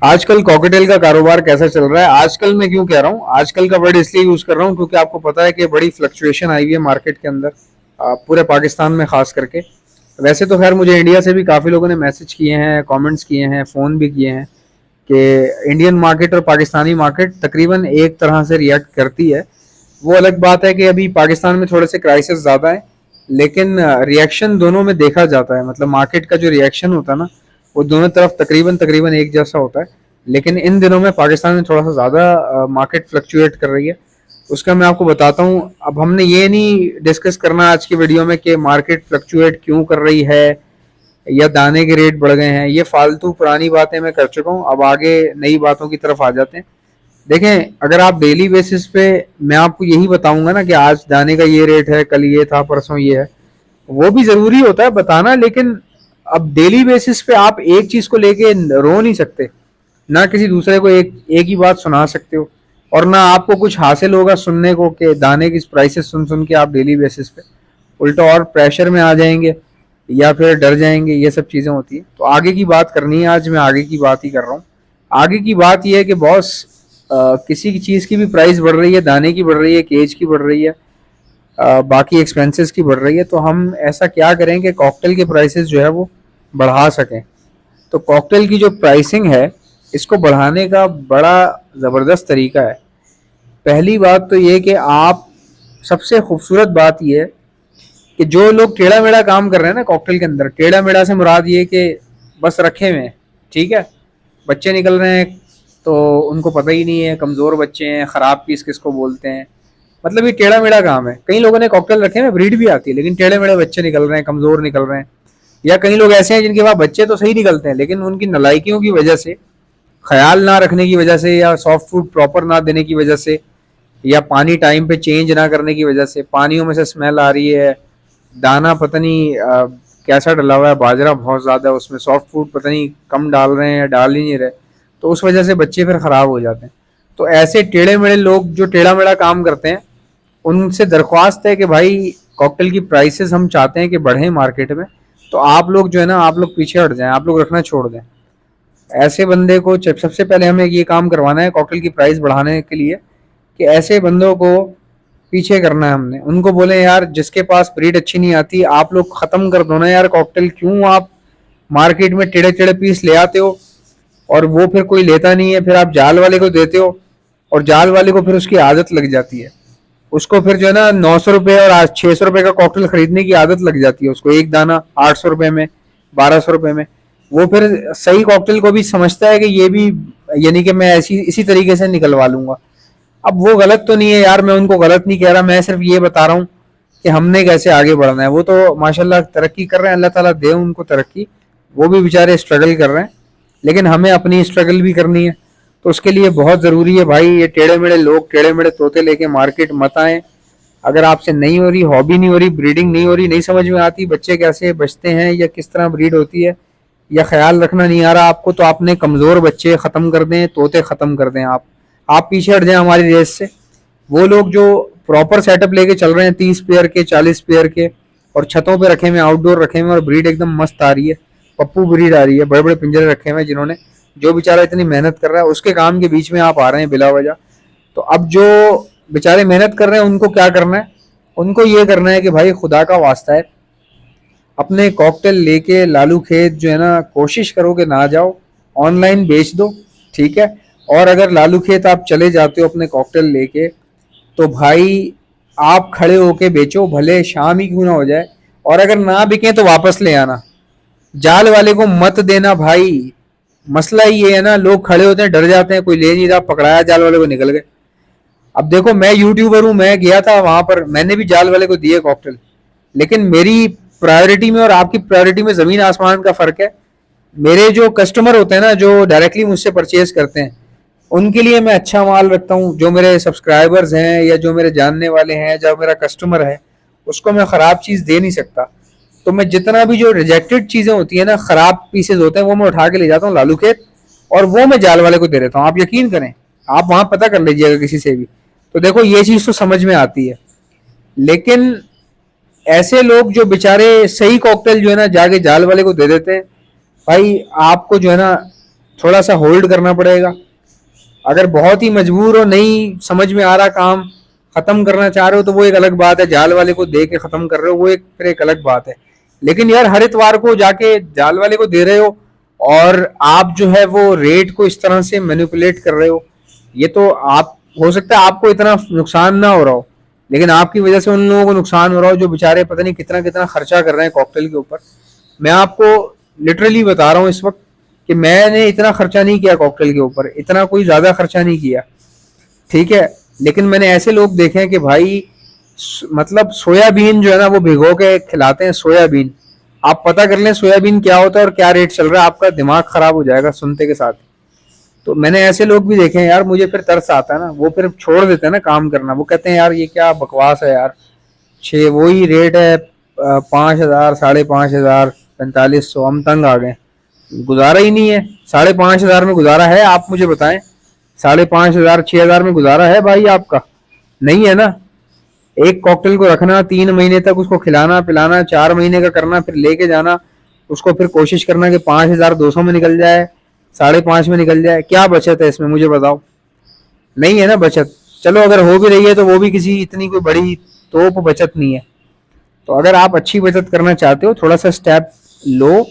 आजकल कॉकटेल का कारोबार कैसा चल रहा है? आजकल मैं क्यों कह रहा हूँ, आजकल का वर्ड इसलिए यूज कर रहा हूँ क्योंकि आपको पता है कि बड़ी फ्लक्चुएशन आई हुई है मार्केट के अंदर, पूरे पाकिस्तान में खास करके। वैसे तो खैर मुझे इंडिया से भी काफ़ी लोगों ने मैसेज किए हैं, कमेंट्स किए हैं, फ़ोन भी किए हैं कि इंडियन मार्केट और पाकिस्तानी मार्केट तकरीबन एक तरह से रिएक्ट करती है। वो अलग बात है कि अभी पाकिस्तान में थोड़े से क्राइसिस ज़्यादा है, लेकिन रिएक्शन दोनों में देखा जाता है। मतलब मार्केट का जो रिएक्शन होता है ना, वो दोनों तरफ तकरीबन तकरीबन एक जैसा होता है। लेकिन इन दिनों में पाकिस्तान में थोड़ा सा ज़्यादा मार्केट फ्लक्चुएट कर रही है। उसका मैं आपको बताता हूँ। अब हमने ये नहीं डिस्कस करना आज की वीडियो में कि मार्केट फ्लक्चुएट क्यों कर रही है या दाने के रेट बढ़ गए हैं। ये फालतू पुरानी बातें मैं कर चुका हूँ, अब आगे नई बातों की तरफ आ जाते हैं। देखें, अगर आप डेली बेसिस पे, मैं आपको यही बताऊंगा ना कि आज दाने का ये रेट है, कल ये था, परसों ये है, वो भी जरूरी होता है बताना। लेकिन अब डेली बेसिस पे आप एक चीज को लेके रो नहीं सकते, ना किसी दूसरे को एक एक ही बात सुना सकते हो, और ना आपको कुछ हासिल होगा सुनने को कि दाने की प्राइसेस सुन सुन के आप डेली बेसिस पे उल्टा और प्रेशर में आ जाएंगे या फिर डर जाएंगे। ये सब चीज़ें होती हैं। तो आगे की बात करनी है, आज मैं आगे की बात ही कर रहा हूँ। आगे की बात यह है कि बॉस, किसी की चीज़ की भी प्राइस बढ़ रही है, दाने की बढ़ रही है, केज की बढ़ रही है, बाकी एक्सपेंसेस की बढ़ रही है, तो हम ऐसा क्या करें कि कॉकटेल के प्राइसेस जो है वो बढ़ा सकें। तो कॉकटेल की जो प्राइसिंग है, इसको बढ़ाने का बड़ा ज़बरदस्त तरीका है। पहली बात तो ये कि आप, सबसे खूबसूरत बात ये है कि जो लोग टेढ़ा मेढ़ा काम कर रहे हैं ना कॉकटेल के अंदर, टेढ़ा मेढ़ा से मुराद ये कि बस रखे हुए हैं, ठीक है, बच्चे निकल रहे हैं तो उनको पता ही नहीं है, कमज़ोर बच्चे हैं, ख़राब पीस किसको बोलते हैं, मतलब ये टेढ़ा मेढ़ा काम है। कई लोगों ने कॉकटेल रखे हैं, ब्रीड भी आती है, लेकिन टेढ़े मेढ़े बच्चे निकल रहे हैं, कमज़ोर निकल रहे हैं। या कई लोग ऐसे हैं जिनके पास बच्चे तो सही निकलते हैं, लेकिन उनकी नालायकियों की वजह से, ख्याल ना रखने की वजह से, या सॉफ्ट फूड प्रॉपर ना देने की वजह से, या पानी टाइम पे चेंज ना करने की वजह से, पानियों में से स्मेल आ रही है, दाना पता नहीं कैसा डला हुआ है, बाजरा बहुत ज़्यादा है उसमें, सॉफ्ट फूड पता नहीं कम डाल रहे हैं या डाल ही नहीं रहे, तो उस वजह से बच्चे फिर ख़राब हो जाते हैं। तो ऐसे टेढ़े मेढ़े लोग जो टेढ़ा मेढ़ा काम करते हैं, उनसे दरख्वास्त है कि भाई कॉकटेल की प्राइसेस हम चाहते हैं कि बढ़ें मार्केट में, तो आप लोग जो है ना, आप लोग पीछे हट जाएं, आप लोग रखना छोड़ दें। ऐसे बंदे को सबसे पहले हमें ये काम करवाना है कॉकटेल की प्राइस बढ़ाने के लिए, कि ऐसे बंदों को पीछे करना है हमने। उनको बोले यार, जिसके पास ब्रीड अच्छी नहीं आती, आप लोग ख़त्म कर दो ना यार कॉकटेल। क्यों आप मार्केट में टेढ़े टेढ़े पीस ले आते हो और वो फिर कोई लेता नहीं है, फिर आप जाल वाले को देते हो, और जाल वाले को फिर उसकी आदत लग जाती है। उसको फिर जो है ना 900 रुपये और आज 600 रुपये का कॉकटेल खरीदने की आदत लग जाती है उसको, एक दाना 800 रुपये में, 1200 रुपये में। वो फिर सही कॉकटेल को भी समझता है कि ये भी, यानी कि मैं ऐसी इसी तरीके से निकलवा लूंगा। अब वो गलत तो नहीं है यार, मैं उनको गलत नहीं कह रहा, मैं सिर्फ ये बता रहा हूँ कि हमने कैसे आगे बढ़ना है। वो तो माशाल्लाह तरक्की कर रहे हैं, अल्लाह ताला दे उनको तरक्की, वो भी बेचारे स्ट्रगल कर रहे हैं, लेकिन हमें अपनी स्ट्रगल भी करनी है। तो उसके लिए बहुत ज़रूरी है भाई, ये टेढ़े मेढ़े लोग, टेढ़े मेढ़े तोते लेके मार्केट मत आए। अगर आपसे नहीं हो रही, हॉबी नहीं हो रही, ब्रीडिंग नहीं हो रही, नहीं समझ में आती बच्चे कैसे बचते हैं या किस तरह ब्रीड होती है, या ख्याल रखना नहीं आ रहा आपको, तो आपने कमज़ोर बच्चे ख़त्म कर दें, तोते ख़त्म कर दें। आप पीछे हट जाएं हमारी रेस से। वो लोग जो प्रॉपर सेटअप लेके चल रहे हैं, 30 पेयर के, 40 पेयर के, और छतों पे रखे हुए, आउटडोर रखे हुए, और ब्रीड एकदम मस्त आ रही है, पप्पू ब्रीड आ रही है, बड़े बड़े पिंजरे रखे हुए हैं जिन्होंने, जो बेचारा इतनी मेहनत कर रहा है, उसके काम के बीच में आप आ रहे हैं बिला वजह। तो अब जो बेचारे मेहनत कर रहे हैं, उनको क्या करना है? उनको ये करना है कि भाई खुदा का वास्ता है, अपने कॉकटेल लेके लालू खेत जो है ना, कोशिश करो कि ना जाओ, ऑनलाइन बेच दो, ठीक है। और अगर लालू खेत आप चले जाते हो अपने कॉकटेल लेके, तो भाई आप खड़े होके बेचो, भले शाम ही क्यों ना हो जाए, और अगर ना बिके तो वापस ले आना, जाल वाले को मत देना भाई। मसला ये है ना, लोग खड़े होते हैं, डर जाते हैं, कोई ले नहीं रहा, पकड़ाया जाल वाले को, निकल गए। अब देखो, मैं यूट्यूबर हूँ, मैं गया था वहां पर, मैंने भी जाल वाले को दिए कॉकटेल, लेकिन मेरी प्रायोरिटी में और आपकी प्रायोरिटी में जमीन आसमान का फर्क है। मेरे जो कस्टमर होते हैं ना, जो डायरेक्टली मुझसे परचेज करते हैं, उनके लिए मैं अच्छा माल रखता हूँ। जो मेरे सब्सक्राइबर्स हैं या जो मेरे जानने वाले हैं, जो मेरा कस्टमर है, उसको मैं ख़राब चीज़ दे नहीं सकता। तो मैं जितना भी जो रिजेक्टेड चीज़ें होती है ना, ख़राब पीसेज होते हैं, वो मैं उठा के ले जाता हूँ लालू खेत, और वो मैं जाल वाले को दे देता हूँ। आप यकीन करें, आप वहाँ पता कर लीजिएगा किसी से भी, तो देखो ये चीज़ तो समझ में आती है। लेकिन ऐसे लोग जो बेचारे सही कॉकटेल जो है ना, जाके जाल वाले को दे देते हैं, भाई आपको जो है ना, थोड़ा सा होल्ड करना पड़ेगा। अगर बहुत ही मजबूर हो, नहीं समझ में आ रहा, काम खत्म करना चाह रहे हो, तो वो एक अलग बात है। जाल वाले को दे के खत्म कर रहे हो, वो एक फिर एक अलग बात है। लेकिन यार हर इतवार को जाके जाल वाले को दे रहे हो और आप जो है वो रेट को इस तरह से मैनिपुलेट कर रहे हो, ये तो आप, हो सकता है आपको इतना नुकसान ना हो रहा हो, लेकिन आपकी वजह से उन लोगों को नुकसान हो रहा हो जो बेचारे पता नहीं कितना कितना खर्चा कर रहे हैं कॉकटेल के ऊपर। मैं आपको लिटरली बता रहा हूँ इस वक्त कि मैंने इतना खर्चा नहीं किया कॉकटेल के ऊपर, इतना कोई ज्यादा खर्चा नहीं किया, ठीक है। लेकिन मैंने ऐसे लोग देखे हैं कि भाई मतलब सोयाबीन जो है ना वो भिगो के खिलाते हैं। सोयाबीन, आप पता कर लें सोयाबीन क्या होता है और क्या रेट चल रहा है, आपका दिमाग खराब हो जाएगा सुनते के साथ। तो मैंने ऐसे लोग भी देखे हैं यार, मुझे फिर तरस आता है ना, वो फिर छोड़ देते हैं ना काम करना। वो कहते हैं यार ये क्या बकवास है यार, छः वही रेट है, 5,000, 5,500, 4,500, हम तंग आ गए, गुजारा ही नहीं है। 5,500 में गुजारा है? आप मुझे बताएं, 5,500, 6,000 में गुजारा है भाई आपका? नहीं है ना। एक कॉकटेल को रखना 3 महीने तक, उसको खिलाना पिलाना, 4 महीने का करना, फिर लेके जाना उसको, फिर कोशिश करना कि 5,200 में निकल जाए, 5,500 में निकल जाए। क्या बचत है इसमें मुझे बताओ? नहीं है ना बचत। चलो अगर हो भी रही है तो वो भी किसी इतनी कोई बड़ी तोप बचत नहीं है। तो अगर आप अच्छी बचत करना चाहते हो, थोड़ा सा स्टेप लो।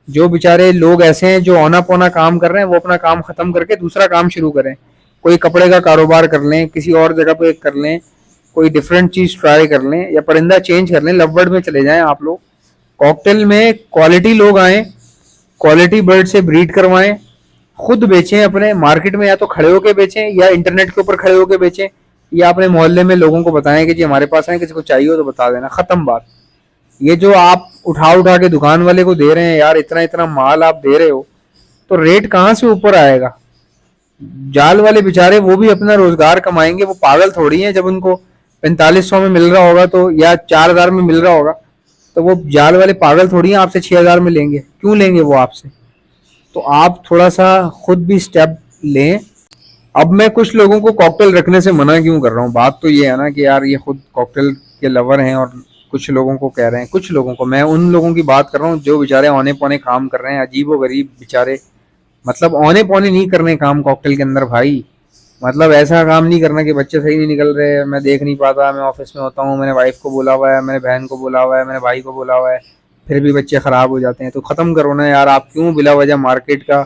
जो बेचारे लोग ऐसे हैं जो औना पौना काम कर रहे हैं, वो अपना काम खत्म करके दूसरा काम शुरू करें। कोई कपड़े का कारोबार कर लें, किसी और जगह पे कर लें, कोई डिफरेंट चीज ट्राई कर लें, या परिंदा चेंज कर लें, लवबर्ड में चले जाएं आप लोग। कॉकटेल में क्वालिटी लोग आए, क्वालिटी बर्ड से ब्रीड करवाएं, खुद बेचें अपने मार्केट में, या तो खड़े होके बेचें या इंटरनेट के ऊपर खड़े होके बेचें, या अपने मोहल्ले में लोगों को बताएं कि जी हमारे पास है, किसी को चाहिए हो तो बता देना, खत्म बात। ये जो आप उठा उठा के दुकान वाले को दे रहे हैं यार, इतना इतना माल आप दे रहे हो, तो रेट कहाँ से ऊपर आएगा? जाल वाले बेचारे वो भी अपना रोजगार कमाएंगे, वो पागल थोड़ी हैं। जब उनको 4,500 में मिल रहा होगा तो, या 4,000 में मिल रहा होगा, तो वो जाल वाले पागल थोड़ी हैं आपसे 6,000 में लेंगे। क्यों लेंगे वो आपसे? तो आप थोड़ा सा खुद भी स्टेप लें। अब मैं कुछ लोगों को कॉकटेल रखने से मना क्यों कर रहा हूँ, बात तो ये है ना कि यार ये खुद कॉकटेल के लवर हैं और कुछ लोगों को कह रहे हैं, कुछ लोगों को, मैं उन लोगों की बात कर रहा हूँ जो बेचारे औने पौने काम कर रहे हैं, अजीबो गरीब बेचारे। मतलब औने पौने नहीं करने काम कॉकटेल के अंदर भाई। मतलब ऐसा काम नहीं करना कि बच्चे सही नहीं निकल रहे, मैं देख नहीं पाता, मैं ऑफिस में होता हूँ, मैंने वाइफ को बोला हुआ है, मैंने बहन को बोला हुआ है, मैंने भाई को बोला हुआ है, फिर भी बच्चे खराब हो जाते हैं। तो खत्म करो ना यार, आप क्यों बिला वजह मार्केट का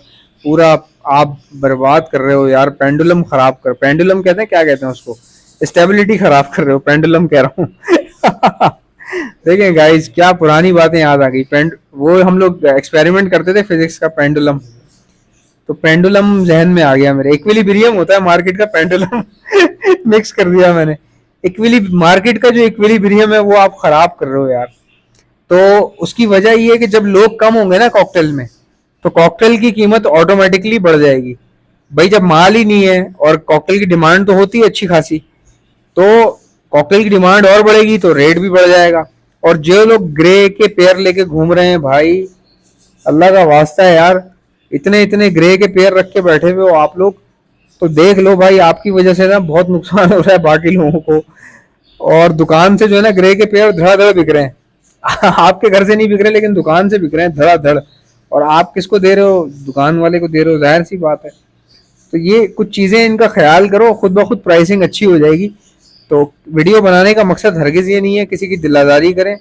पूरा आप बर्बाद कर रहे हो यार। पेंडुलम खराब कर, पेंडुलम कहते हैं, क्या कहते हैं उसको, स्टेबिलिटी खराब कर रहे हो, पेंडुलम कह रहा हूँ। देखें गाइस, क्या पुरानी बातें याद आ गई। वो हम लोग एक्सपेरिमेंट करते थे फिजिक्स का, पेंडुलम, तो पेंडुलम जहन में आ गया मेरे। इक्विलिब्रियम होता है मार्केट का, पेंडुलम मिक्स कर दिया मैंने। मार्केट का जो इक्विलिब्रियम है वो आप खराब कर रहे हो यार। तो उसकी वजह ये है कि जब लोग कम होंगे ना कॉकटेल में, तो कॉकटेल की कीमत ऑटोमेटिकली बढ़ जाएगी। भाई जब माल ही नहीं है और कॉकटेल की डिमांड तो होती है अच्छी खासी, तो कॉकटेल की डिमांड और बढ़ेगी तो रेट भी बढ़ जाएगा। और जो लोग ग्रे के पेयर लेके घूम रहे हैं भाई, अल्लाह का वास्ता है यार, इतने इतने ग्रे के पेयर रख के बैठे हुए हो आप लोग, तो देख लो भाई आपकी वजह से ना बहुत नुकसान हो रहा है बाकी लोगों को। और दुकान से जो है ना ग्रे के पेयर धड़ाधड़ बिक रहे हैं। आपके घर से नहीं बिक रहे, लेकिन दुकान से बिक रहे हैं धड़ाधड़। और आप किसको दे रहे हो? दुकान वाले को दे रहे हो, जाहिर सी बात है। तो ये कुछ चीजें इनका ख्याल करो, खुद ब खुद प्राइसिंग अच्छी हो जाएगी। तो वीडियो बनाने का मकसद हरगिज ये नहीं है किसी की दिलादारी करें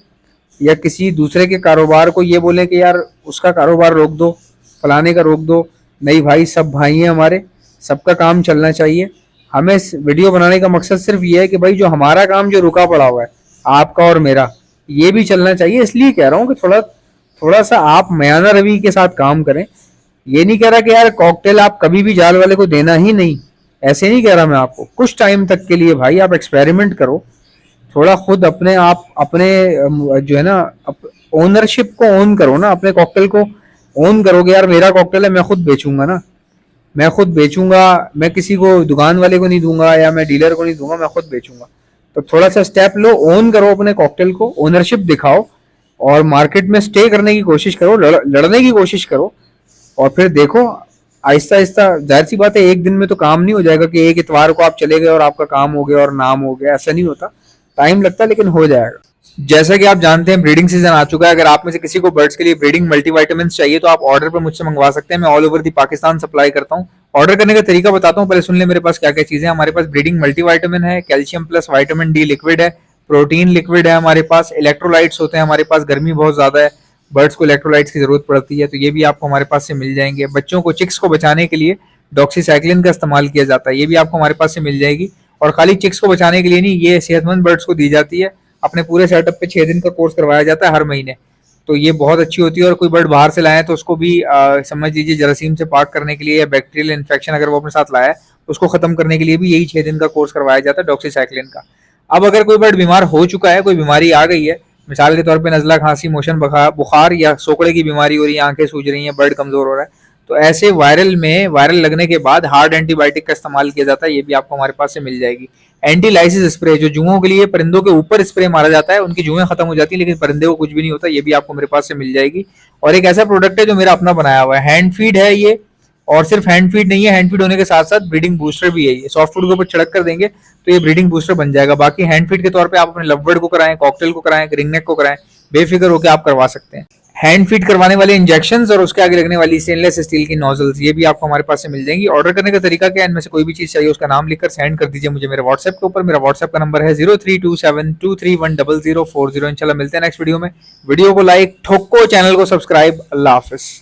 या किसी दूसरे के कारोबार को ये बोलें कि यार उसका कारोबार रोक दो, फलाने का रोक दो। नहीं भाई, सब भाई हैं हमारे, सबका काम चलना चाहिए। हमें इस वीडियो बनाने का मकसद सिर्फ ये है कि भाई जो हमारा काम जो रुका पड़ा हुआ है, आपका और मेरा, ये भी चलना चाहिए। इसलिए कह रहा हूँ कि थोड़ा थोड़ा सा आप मयाना रवि के साथ काम करें। ये नहीं कह रहा कि यार कॉकटेल आप कभी भी जाल वाले को देना ही नहीं, ऐसे नहीं कह रहा मैं आपको। कुछ टाइम तक के लिए भाई आप एक्सपेरिमेंट करो, थोड़ा खुद अपने आप अपने जो है ना ओनरशिप को ओन करो ना, अपने कॉकटेल को ओन करोगे यार, मेरा कॉकटेल है, मैं खुद बेचूंगा ना, मैं खुद बेचूंगा, मैं किसी को दुकान वाले को नहीं दूंगा या मैं डीलर को नहीं दूंगा, मैं खुद बेचूंगा। तो थोड़ा सा स्टेप लो, ओन करो अपने कॉकटेल को, ओनरशिप दिखाओ और मार्केट में स्टे करने की कोशिश करो, लड़ने की कोशिश करो। और फिर देखो आहिस्ता आहिस्ता, जाहिर सी बात है एक दिन में तो काम नहीं हो जाएगा कि एक इतवार को आप चले गए और आपका काम हो गया और नाम हो गया, ऐसा नहीं होता, टाइम लगता है लेकिन हो जाएगा। जैसा कि आप जानते हैं ब्रीडिंग सीजन आ चुका है। अगर आप में से किसी को बर्ड्स के लिए ब्रीडिंग मल्टीविटामिन्स चाहिए तो आप ऑर्डर पर मुझसे मंगवा सकते हैं। मैं all over the Pakistan supply करता हूँ। ऑर्डर करने का तरीका बताता हूँ, पहले सुन ले मेरे पास क्या क्या चीजें हैं। हमारे पास ब्रीडिंग मल्टीविटामिन है, calcium plus vitamin D liquid है, प्रोटीन लिक्विड है, हमारे पास इलेक्ट्रोलाइट्स होते हैं। हमारे पास गर्मी बहुत ज्यादा है, बर्ड्स को इलेक्ट्रोलाइट्स की जरूरत पड़ती है, तो ये भी आपको हमारे पास से मिल जाएंगे। बच्चों को, चिक्स को बचाने के लिए डॉक्सीसाइक्लिन का इस्तेमाल किया जाता है, ये भी आपको हमारे पास से मिल जाएगी। और खाली चिक्स को बचाने के लिए नहीं, ये सेहतमंद बर्ड्स को दी जाती है। अपने पूरे सेटअप पे 6 दिन का कोर्स करवाया जाता है हर महीने, तो ये बहुत अच्छी होती है। और कोई बर्ड बाहर से लाए तो उसको भी समझ लीजिए जरासीम से पाक करने के लिए, या बैक्टीरियल इन्फेक्शन अगर वो अपने साथ लाया है उसको खत्म करने के लिए भी यही 6 दिन का कोर्स करवाया जाता है डॉक्सीसाइक्लिन का। अब अगर कोई बर्ड बीमार हो चुका है, कोई बीमारी आ गई है, मिसाल के तौर पे नजला, खांसी, मोशन, बुखार या सोकड़े की बीमारी हो रही है, आंखें सूज रही हैं, बर्ड कमजोर हो रहा है, तो ऐसे वायरल लगने के बाद हार्ड एंटीबायोटिक का इस्तेमाल किया जाता है, ये भी आपको हमारे पास से मिल जाएगी। एंटीलाइसिस स्प्रे, जो जुओं के लिए परिंदों के ऊपर स्प्रे मारा जाता है, उनकी जुएं खत्म हो जाती है लेकिन परिंदे को कुछ भी नहीं होता, ये भी आपको मेरे पास से मिल जाएगी। और एक ऐसा प्रोडक्ट है जो मेरा अपना बनाया हुआ है, हैंड फीड है ये। और सिर्फ हैंड फीड नहीं है, हैंड फीड होने के साथ साथ ब्रीडिंग बूस्टर भी है। ये सॉफ्ट फूड के ऊपर छिड़क कर देंगे तो ये ब्रीडिंग बूस्टर बन जाएगा। बाकी हैंड फीड के तौर पे आप अपने लवबर्ड को कराएं, कॉकटेल को कराएं, रिंगनेक को कराएं, बेफिक्र होकर आप करवा सकते हैं। हैंड फीड करवाने वाले इंजेक्शंस और उसके आगे लगने वाली स्टेनलेस स्टील की नोजल्स, ये भी आपको हमारे पास से मिल जाएंगी। ऑर्डर करने का तरीका क्या है, इनमें से कोई भी चीज चाहिए उसका नाम लिखकर सेंड कर दीजिए मुझे मेरे व्हाट्सएप के ऊपर। मेरा व्हाट्सएप का नंबर है 0327231040। इंशाल्लाह मिलते हैं नेक्स्ट वीडियो में। वीडियो को लाइक ठोको, चैनल को सब्सक्राइब। अल्लाह हाफिज।